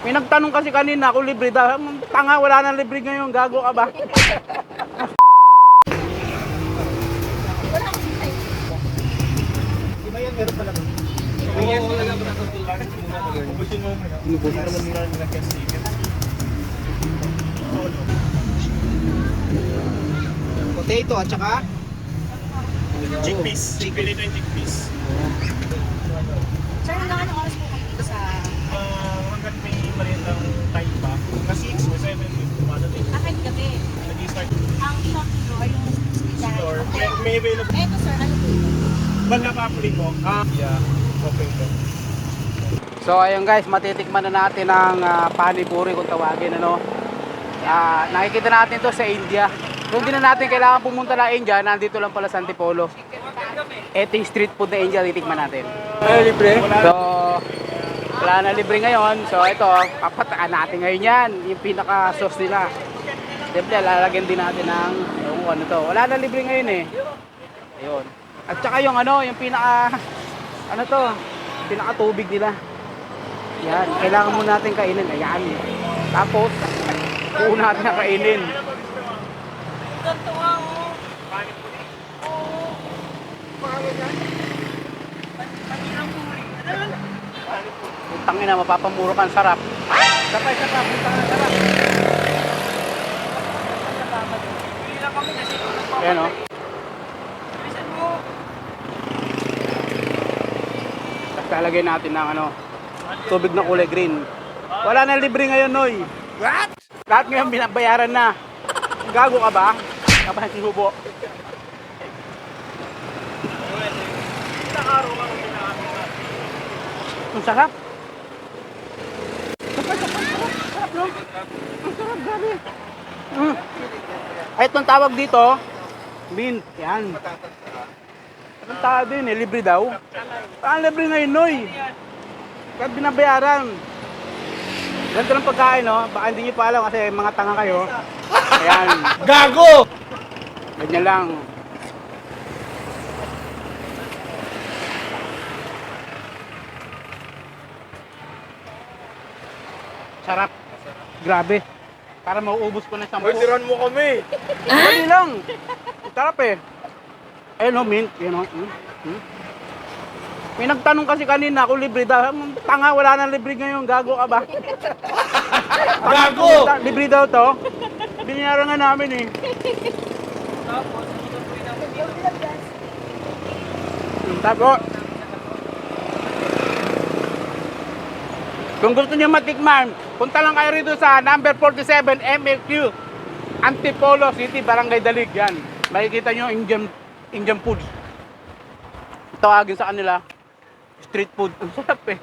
May nagtanong kasi kanina kung libre daw. Tanga, wala nang libre ngayon. Gago ka ba? Di ba yan? Meron pala ba? Oo, wala ba sa tulad? Ubusin mo muna. Ubusin naman nila nilagyan sticker. Potato at saka Chickpeas. Pili ito yung chickpeas. Sir, hanggang anong oras po kayo dito sa... Hanggat may meriendang time pa. Kasi 6 o 7 dumadating. Kahit gabi. Nag-start Ang shop nyo ay yung store. May available. Eto sir, ano po ito? Banda papuli ko. Yeah. Okay ito. So ayun guys, matitikman na natin ang panipuri kung tawagin, ano. Nakikita natin to sa India. Kung di na natin kailangan pumunta na India, nandito lang pala sa Antipolo. Ito yung street food na India, titikman natin. Libre? So wala na libre ngayon. So ito, papataan natin ngayon yan. Yung pinaka sauce nila. Siyempre, lalagyan din natin ng yung ano to. Wala na libre ngayon eh. Ayun. At saka yung ano, yung pinaka ano to, pinaka tubig nila. Yan, kailangan muna natin kainin. Ayan. Tapos, buo natin na kainin. Putang ina, mapapamuro kang sarap. Sapay, sarap. Putang ina, sarap. Ayan o. Tapos lalagay natin ng ano, tubig na kulay green. Wala na libre ngayon, Noy. What? Lahat ngayon binabayaran na. Gago ka ba? Kapag sinubo. Ang sarap. Sarap, no? Ang sarap, grabe. Ay, itong tawag dito, mint. Yan. Ang tawag din eh, libre daw. Ang libre ngayon, Noy. Kahit binabayaran. Ganito lang pagkain, no? Baka hindi nyo pa alam kasi mga tanga kayo. Ayan. Gago! Ganyan lang. Sarap. Grabe. Para mauubos ko na 10. Hoy, tiran mo kami! Hindi lang. Sarap eh. Ayun no, mint. Yun no. May nagtanong kasi kanina kung libre daw. Tanga, wala nang libre ngayon. Gago ka ba? Gago! Libre daw to. Binayaran nga namin eh. Tapos, kung gusto niyo matikman, punta lang kayo rito sa number 47 MLQ Antipolo City, Barangay Dalig. Yan. Makikita niyo Indian food. Tawagin sa kanila street food. Ang sarap eh.